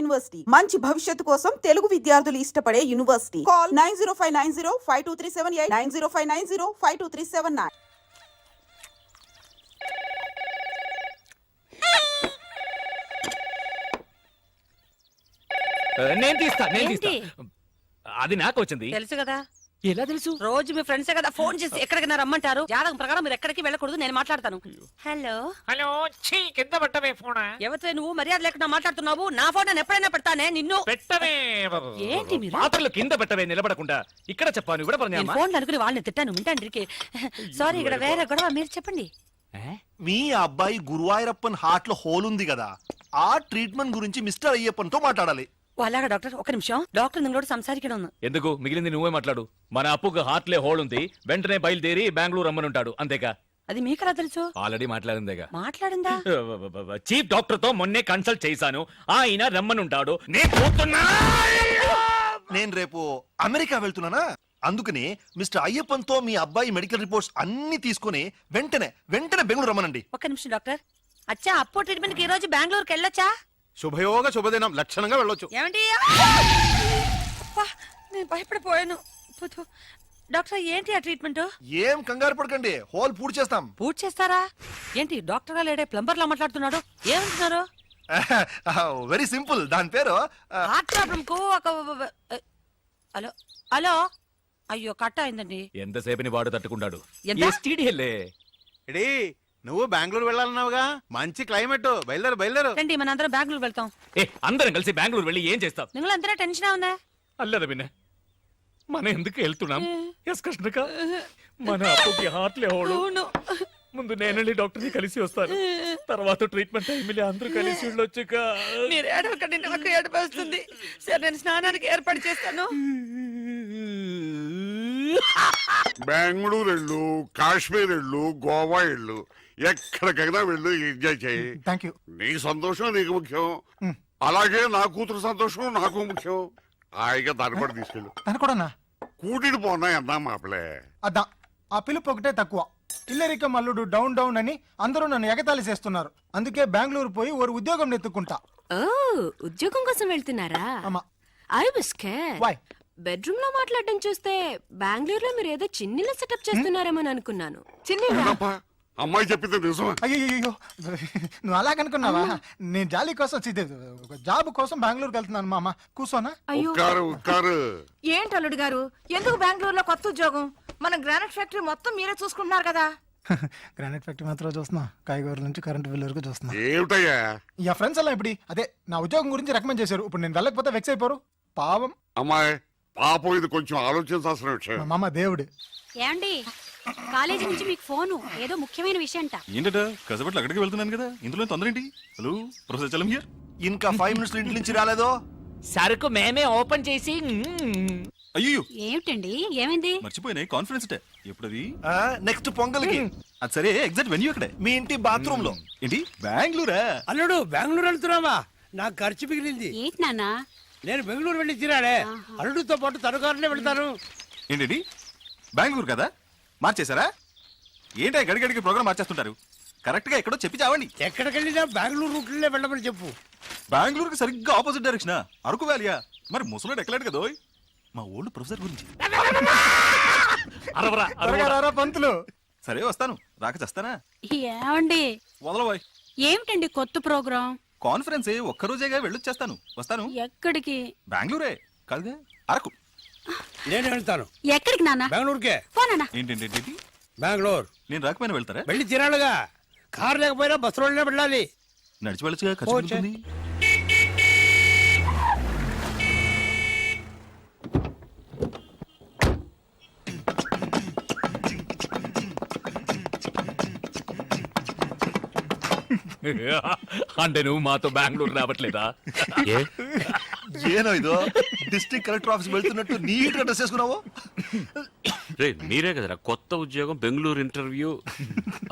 University మంచి భవిష్యత్తు కోసం తెలుగు విద్యార్థులు ఇష్టపడే యూనివర్సిటీ. కాల్ 9059052378 9059052379. నేను తీస్తా అది నాకు వచ్చింది. తెలుసు కదా. ఎలా తెలుసు? రోజు మీ ఫ్రెండ్స్ కదా ఫోన్ చేసి ఎక్కడికైనా రమ్మంటారు. జాతకం ప్రకారం మీరు ఎక్కడికి వెళ్ళకూడదు, నేను మాట్లాడతాను. హలో హలో, కింద పెట్టవే ఫోన్. ఎవరితో నువ్వు మర్యాద లేకుండా మాట్లాడుతున్నావు? నా ఫోన్ నేను ఎప్పుడైనా పెడతానే నిన్ను. పెట్టవే. ఏంటి మీరు మాటలు కింద పెట్టవే, నిలబడకుండా ఇక్కడ చెప్పాను. ఫోన్ అనుకుని వాళ్ళని తిట్టాను వింటాండ్రికి. సారీ, ఇక్కడ వేరే గొడవ, మీరు చెప్పండి. మీ అబ్బాయి గురువాయూరప్పన్ హార్ట్ లో హోల్ ఉంది కదా, ఆ ట్రీట్మెంట్ గురించి మిస్టర్ అయ్యప్పన్ తో మాట్లాడాలి. అలాగా డాక్టర్, ఒక నిమిషం. డాక్టర్ నింగోడు సంసారికడం ఎందుకు? మిగిలింది నువ్వే మాట్లాడు. మన అప్పుకు హార్ట్లే హోల్ ఉంది, వెంటనే బయలుదేరి బెంగళూరు రమ్మనుంటాడు, అంతేగా? అది మీకలా తెలుసు? ఆల్రెడీ మాట్లాడిందేగా. మాట్లాడిందా? చీఫ్ డాక్టర్ తో మొన్నే కన్సల్ట్ చేశాను, ఆయన రమ్మనుంటాడు. నేను రేపు అమెరికా వెళ్తున్నానా, అందుకని మిస్టర్ అయ్యప్పన్ తో మీ అబ్బాయి మెడికల్ రిపోర్ట్స్ అన్ని తీసుకుని వెంటనే బెంగళూరు రమ్మనండి. ఒక నిమిషం డాక్టర్. అచ్చా, అప్పో ట్రీట్మెంట్ కి ఈ రోజు బెంగళూరుకి వెళ్ళొచ్చా? శుభయోగ శుభదినం, లక్షణంగా వెళ్ళొచ్చు. ఏమండి? నేను భయపడిపోయాను. డాక్టర్, ఏంటి ఆ ట్రీట్మెంట్? ఏం కంగారు పడకండి, హోల్ పూర్తి చేస్తాం. పూర్తి చేస్తారా? ఏంటి డాక్టర్ గా లేడే ప్లంబర్ లా మాట్లాడుతున్నాడు? ఏమంటున్నారు? వెరీ సింపుల్, దాని పేరు హార్ట్ ప్రాబ్లం కు ఒక హలో హలో. అయ్యో, కట్ అయిందండి. ఎంతసేపని వాడు తట్టుకుంటాడు. నువ్వు బెంగళూరు వెళ్ళాలన్నావుగా, మంచి క్లైమేట్, బయలుదేరు. రండి, మన అందరం బెంగళూరు వెళ్తాం. అందరం కలిసి బెంగళూరు వెళ్ళి ఏం చేస్తాం? നിങ്ങൾ എന്തിനാ ടെൻഷൻ ആവുന്നേ? అల్లదా విన్న, మనం ఎందుకు వెళ్తున్నాం? మన అప్పుకి హార్ట్లే హోడు. ముందు నేను వెళ్ళి డాక్టర్ని కలిసి వస్తాను, తర్వాత ట్రీట్మెంట్ టైంలో అందరూ కలిసి వెళ్ళొచ్చుక. మీరు ఏడవకండి, నాకు ఏడుపు వస్తుంది. సరే, నేను స్నానానికి ఏర్పాటు చేస్తాను. బెంగళూరు వెళ్ళు, కాశ్మీర్ వెళ్ళు, గోవా వెళ్ళు, ఎక్కడికైనా వెళ్ళు, ఎంజాయ్ చేయి. Thank you. నీ సంతోషం నీకు ముఖ్యం, అలాగే నా కూతురు సంతోషం నాకు ముఖ్యం. హాయిగా దాని కూడా తీసుకెళ్ళు. తను కూడా కూటిని పోనా అన్నా మాపలే. అద్దా, ఆ పిలుపు ఒకటే తక్కువ. ఇల్లరిక మల్లుడు డౌన్ డౌన్ అని అందరూ నన్ను ఎగతాళి చేస్తున్నారు. అందుకే బెంగళూరు పోయి ఓ ఉద్యోగం నెత్తుకుంటా. ఓ, ఉద్యోగం కోసం వెళ్తున్నారా? అమ్మా, I was scared. Why? Bedroom లో మాట్లాడడం చూస్తే బెంగళూరులో మీరు ఏదో చిన్నిల సెటప్ చేస్తున్నారేమో అనుకున్నాను. అవునప్పా, అమ్మాయి చెప్పింది నిజమా? అయ్యో, నువ్వు అలాగనుకున్నావా? నేను జాలీ కోసం జాబ్ కోసం బెంగళూరుకి వెళ్తున్నాను. మామ కూర్చోనా? ఉక్కారు. ఏంటి అల్లుడు గారు, ఎందుకు బెంగళూరులో కొత్త ఉద్యోగం? మన గ్రానైట్ ఫ్యాక్టరీ మొత్తం మీరే చూసుకుంటున్నారు కదా. గ్రానైట్ ఫ్యాక్టరీ మాత్రం చూస్తున్నా, కాయగూరల నుంచి కరెంట్ బిల్ వరకు చూస్తున్నా. ఏమిటయ్యా ఈ ఫ్రెండ్స్ అలా ఇప్పుడు అదే నా ఉద్యోగం గురించి రికమెండ్ చేశారు. ఇప్పుడు నేను వెళ్ళకపోతే వెక్స్ అయిపోరు. పాపం అమ్మాయి, పాపం, ఇది కొంచెం ఆలోచించాల్సిన విషయం. మా మామ దేవుడు. ఏమండి, కాలేజీ నుంచి మీకు ఫోను, ఏదో ముఖ్యమైన విషయం అంట. ఏంటట? కసబట్లు అక్కడికి వెళ్తున్నాను కదా, ఇందులో తొందర ఏంటి? Hello professor Chalam here. ఇంకా 5 మినిట్స్ ఇంటి నుంచి రాలేదో? సరుకు మేమే ఓపెన్ చేసి. అయ్యో, ఏమిటండి, ఏమైంది? మర్చిపోయినాయి కాన్ఫరెన్స్ టే. ఎప్పుడది? నెక్స్ట్ పొంగల్కి. అది సరే, ఎగ్జాక్ట్ వెన్యూ అక్కడే. మీ ఇంటి బాత్రూమ్ లో. ఏంటి బెంగళూరా? అల్లుడు, బెంగళూరు వెళ్తున్నావా? నాకు ఖర్చు మిగిలింది. ఏంటి నాన్న? నేను బెంగళూరు వెళ్ళి తిరాడే, అల్లుడితో పాటు తనుకారునే వెళ్తాను. ఏంటి బెంగళూరు కదా, మార్చేశారా? ఏంటో గడిగడికి ప్రోగ్రామ్ మార్చేస్తుంటారు. కరెక్ట్ గా ఎక్కడో చెప్పి చావండి. ఎక్కడికి వెళ్ళినా బెంగళూరు రూట్లే వెళ్ళమని చెప్పు. బెంగళూరుకి సరిగ్గా ఆపోజిట్ డైరెక్షన్. అరకు వ్యాలియా? మరి ముసలోడు ఎక్కలేడు కదా. మా ఓల్డ్ ప్రొఫెసర్ గురించి. పంతులు. సరే వస్తాను, రాక చేస్తానా? ఏమండి, వదలబోయ్. ఏమిటండి కొత్త ప్రోగ్రాం? కాన్ఫరెన్స్ ఒక్కరోజేగా వెళ్ళొచ్చేస్తాను. వస్తాను. ఎక్కడికి? బెంగళూరే కాదుగా, అరకు. నేను వెళ్తాను. ఎక్కడికి నాన్న? బెంగళూరుకే. పోనా? ఏంటంటే బెంగళూరు నేను రాకపోయినా వెళ్తారా? వెళ్ళి తిరాడుగా, కారు లేకపోయినా బస్సులోనే వెళ్ళాలి. నడిచి వెళ్ళచ్చుగా, ఖర్చు అవుతుంది. అంటే నువ్వు మాతో బెంగళూరు రావట్లేదా? ఏనో ఇదో డిస్ట్రిక్ట్ కలెక్టర్ ఆఫీస్ వెళ్తున్నట్టు నీట్ గా డ్రెస్ చేసుకున్నావు. మీరే కదరా కొత్త ఉద్యోగం బెంగళూరు ఇంటర్వ్యూ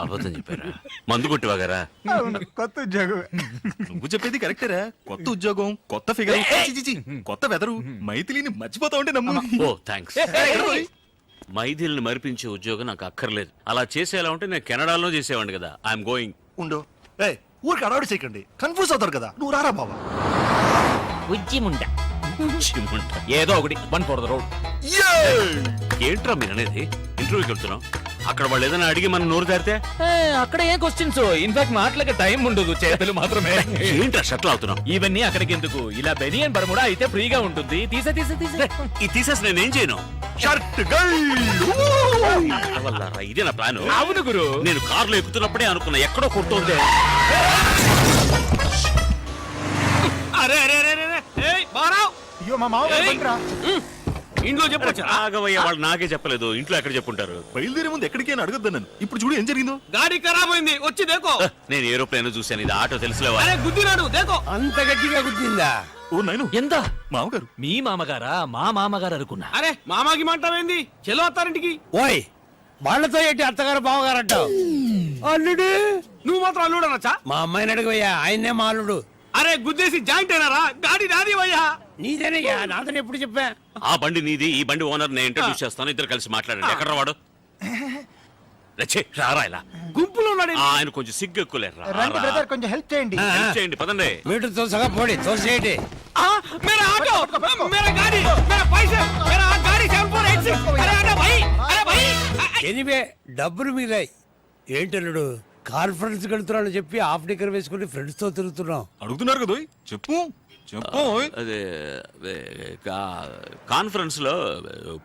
అబద్ధం చెప్పారా? మందు కొట్టివాగారా? కొత్త ఉద్యోగం. నువ్వు చెప్పేది కరెక్టేరా. కొత్త ఉద్యోగం, కొత్త ఫిగర్, కొత్త వెదరు. మైథిలిని మర్చిపోతా ఉంటే నమ్ము. ఓ థ్యాంక్స్. మైథిలిని మరిపించే ఉద్యోగం నాకు అక్కర్లేదు. అలా చేసేలా ఉంటే నేను కెనడాలో చేసేవాడిని కదా. I'm going. ఉండు, ఊరికి అడవాడు చేయకండి, కన్ఫ్యూజ్ అవుతారు కదా. నువ్వు రారా బాబా. ఉజ్జిముండ ఏదో ఒకటి వన్ ఫర్ ద రోడ్. ఏంట్రా మీరు అనేది? ఇంటర్వ్యూకి వెళ్తున్నాం, అక్కడ వాళ్ళు ఏదైనా అడిగి మనం నోరు దారితే అక్కడ ఏ క్వశ్చన్స్, ఇన్ఫాక్ట్ మాటలకి టైం ఉండదు, చేతులు మాత్రమే. ఏంట్రా షట్లు అవుతున్నాం? ఇవన్నీ అక్కడికి ఎందుకు? ఇలా బెనియన్ బర్ముడా అయితే ఫ్రీగా ఉంటుంది. తీసే ఈ తీసేసి నేనేం చేయను? షర్ట్ వల్లరా, ఇదే నా ప్లాన్. అవును గురు. నేను కారులో ఎక్కుతున్నప్పుడే అనుకున్నా ఎక్కడో కొడుతుంది. అరే అరే అరే అరే, ఏయ్ బారావ్, అయ్యో మా మామ బండిరా. ఇంట్లో చెప్పొచ్చా? ఆగవయ్య, వాళ్ళు నాకే చెప్పలేదు, ఇంట్లో ఎక్కడ చెప్పుంటారు? బయలుదేరే ముందు ఎక్కడికైనా అడగద్దు నన్ను. ఇప్పుడు చూడు ఏం జరిగిందో. గాడి ఖరాబ్ అయింది, వచ్చి దేకో. నేను ఏరోప్లేన్ చూశాను, ఇది ఆటో తెలుసులేవా? అరే గుద్దినాడు, దేకో. అంత గట్టిగా గుద్దిందా? ఓ నాయను, ఎంత? మామగారు. మీ మామగారా? మా మామగారు అనుకున్నా. అరే మామాకి మంటావేంది? చెలో అత్తారింటికి. ఓయ్ వాళ్ళతో ఏంటి అత్తగారు బావగారు అంటావు? అల్లుడు నువ్వు మాత్రం అల్లుడు అనొచ్చా? మా అమ్మాయిని అడగవయ్యా, ఆయన్నే మా అల్లుడు. అరే గుద్దేసి జాయింట్ అయినారా? గాడి నాది వయ్యా. నీదేనయ్యా, నాదని ఎప్పుడు చెప్పా? ఆ బండి నీది, ఈ బండి ఓనర్ నేను ఇంట్రడ్యూస్ చేస్తాను, ఇద్దరు కలిసి మాట్లాడండి. ఎక్కడ వాడు? రచ్చే, రారా ఇలా. గుంపులో ఉన్నాడు. ఆయన కొంచెం సిగ్గు ఎక్కువలేరు. రండి బ్రదర్, కొంచెం హెల్ప్ చేయండి. హెల్ప్ చేయండి, పదండి. మీటర్ తోసగా పోడి, తోసేయండి. मेरा ऑटो, मेरा गाड़ी, मेरा पैसे, मेरा गाड़ी 7486. अरे अरे भाई, अरे भाई. ఎనివే డబ్బులు మిగిలాయి. ఏంటల్లుడు, కాన్ఫరెన్స్ వెళ్తున్నాను చెప్పి హాఫ్ డిక్కర్ వేసుకుని ఫ్రెండ్స్ తో తిరుగుతున్నాం. అడుగుతున్నారు కదా, చెప్పు చెప్పు. అదే కాన్ఫరెన్స్ లో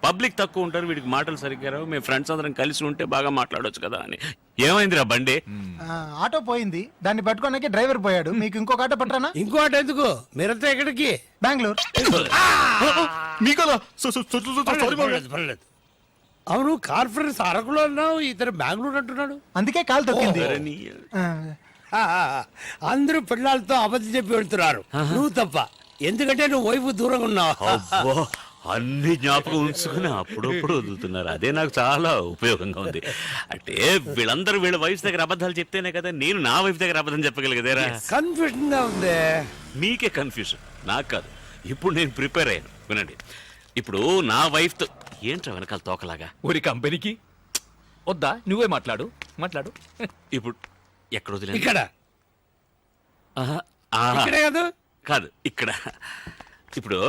పబ్లిక్ తక్కువ ఉంటారు, వీడికి మాటలు సరిగ్గా రావు, మేము ఫ్రెండ్స్ అందరం కలిసి ఉంటే బాగా మాట్లాడొచ్చు కదా అని. ఏమైందిరా బండి? ఆటో పోయింది, దాన్ని పట్టుకోడానికి డ్రైవర్ పోయాడు. మీకు ఇంకొక ఆటో పట్టరానా? ఇంకో ఆట ఎందుకు? మీరంతా ఎక్కడికి? బెంగళూరు. మీకలా పర్లేదు, పర్లేదు. అవును, కాన్ఫరెన్స్ అరకులో అన్నావు, ఇతను బెంగళూరు అంటున్నాడు. అందుకే కాలు తొక్కింది. ఆ, అందరూ పిల్లలతో అబద్ధం చెప్పి వెళ్తున్నారు, నువ్వు తప్ప. ఎందుకంటే నువ్వు వైపు దూరంగా ఉన్నావు. అబ్బో, అన్ని జ్ఞాపకం ఉంచుకుని అప్పుడప్పుడు వదులుతున్నారు, అదే నాకు చాలా ఉపయోగంగా ఉంది. అంటే వీళ్ళందరూ వీళ్ళ వైఫ్ దగ్గర అబద్ధాలు చెప్తేనే కదా నేను నా వైఫ్ దగ్గర అబద్ధం చెప్పగలిగేదేరా. కన్ఫ్యూజన్ గా ఉంది. మీకే కన్ఫ్యూజన్, నాకు కాదు. ఇప్పుడు నేను ప్రిపేర్ అయ్యాను, వినండి. ఇప్పుడు నా వైఫ్ తో ఏంట్రా వెనకాల తోకలాగా? ఊరి కంపెనీకి వద్దా? నువ్వే మాట్లాడు. ఇప్పుడు ఎక్కడ వదిలేదు? ఇక్కడ ఆహా, ఇక్కడే కాదు, కాదు ఇక్కడ. ఇప్పుడు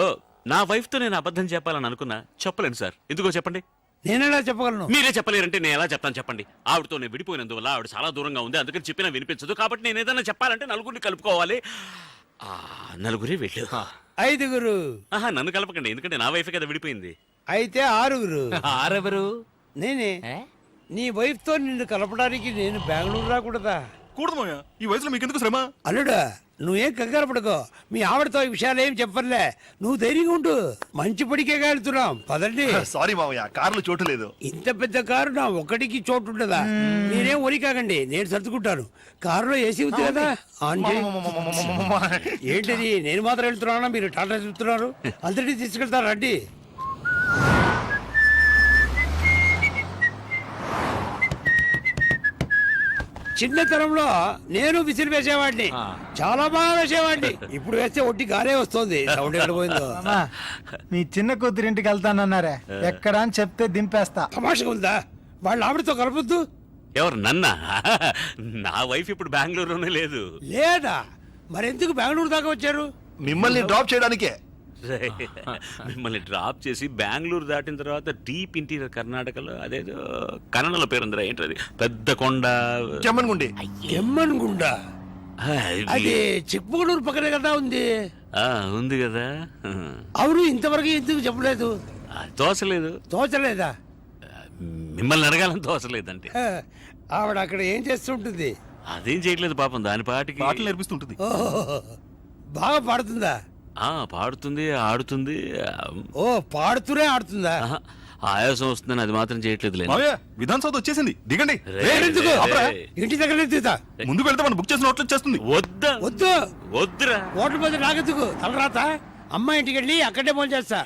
నా వైఫ్ తో నేను అబద్ధం చెప్పాలని అనుకున్నా, చెప్పలేను సార్. ఎందుకో చెప్పండి. నేనేలా చెప్పగలను? మీరే చెప్పలేరంటే నేను ఎలా చెప్తాను చెప్పండి. ఆవిడతో నేను విడిపోయినందువల్ల ఆవిడ చాలా దూరంగా ఉంది, అందుకని చెప్పినా వినిపించదు. కాబట్టి నేను ఏదైనా చెప్పాలంటే నలుగురిని కలుపుకోవాలి. నలుగురే వెళ్ళు. 5గురు. ఆహా, నన్ను కలపకండి, ఎందుకంటే నా వైఫ్ కదా విడిపోయింది. అయితే 6గురు. ఆరెవరు? నేనే. నీ వైఫ్ తో నిన్ను కలపడానికి నేను బెంగళూరు రాకూడదా? కూడదమయ్యా, ఈ వయసులో మీకెందుకు శ్రమ? అల్లుడా, నువ్వేం కంగారు పడుకో. మీ ఆవిడతో ఈ విషయాలు ఏం చెప్పర్లే, నువ్వు ధైర్యంగా ఉండు. మంచి పడికే వెళ్తున్నాం, పదండి. సారీ మామయ్య, కార్లు చోటు లేదు. ఇంత పెద్ద కారు నా ఒక్కడికి చోటు ఉండదా? మీరేం ఒరి కాకండి, నేను సర్దుకుంటాను. కారులో ఏసీ ఉంది కదా, ఆన్ చేయి. ఏంటిది, నేను మాత్రం వెళ్తున్నానా, మీరు టాటా చెప్తున్నారు? అందరినీ తీసుకెళ్తారు, రండి. చిన్నతనంలో నేను విసిరి వేసేవాడిని, చాలా బాగా వేసేవాడిని. ఇప్పుడు వేస్తే ఒట్టి గారే వస్తుంది, సౌండ్ ఎక్కడ పోయిందో. అమ్మా, మీ చిన్న కూతురింటికి వెళ్తానన్నారే, ఎక్కడ అని చెప్తే దింపేస్తా. తమాషగా ఉందా? వాళ్ళ ఆవిడతో కలపొద్దు. ఎవరు, నన్నా? నా వైఫ్ ఇప్పుడు బెంగళూరులోనే లేదు. లేదా? మరెందుకు బెంగళూరు దాకా వచ్చారు? మిమ్మల్ని డ్రాప్ చేయడానికే. మిమ్మల్ని డ్రాప్ చేసి బెంగళూరు దాటిన తర్వాత డీప్ ఇంటీరియర్ కర్ణాటకలో అదేదో కన్నడలో పేరుందిరా, ఏంటది, పెద్ద కొండ, చెమ్మన్గుండి. ఎమ్మన్గుండ? అది చిక్మగళూరు పక్కనే కదా ఉంది. ఉంది కదా. అవును, ఇంతవరకు ఎందుకు చెప్పలేదు? తోసలేదు. తోచలేదా? మిమ్మల్ని అడగాలని తోసలేదంటే. ఆవిడ అక్కడ ఏం చేస్తుంటుంది? అదేం చేయట్లేదు పాపం, దాని పాటికి పాటలు నేర్పిస్తుంటుంది. ఓహో, బాగా పాడుతుందా? పాడుతుంది, ఆడుతుంది. ఓ, పాడుతూనే ఆడుతుందా? ఆయాసం వస్తుందని అది మాత్రం చేయట్లేదు. మావయ్య, విధాన్ సౌధ వచ్చేసింది, దిగండి. ఎందుకు? ఇంటి దగ్గర దిగుతా. ముందుకు వెళ్తే మనం బుక్ చేసిన హోటల్ చేస్తుంది. వద్దా? వద్దు, వద్దురా. ఓట్ల మీద నాకెందుకు? తలరాత. అమ్మ ఇంటికి వెళ్ళి అక్కడే ఫోన్ చేస్తా.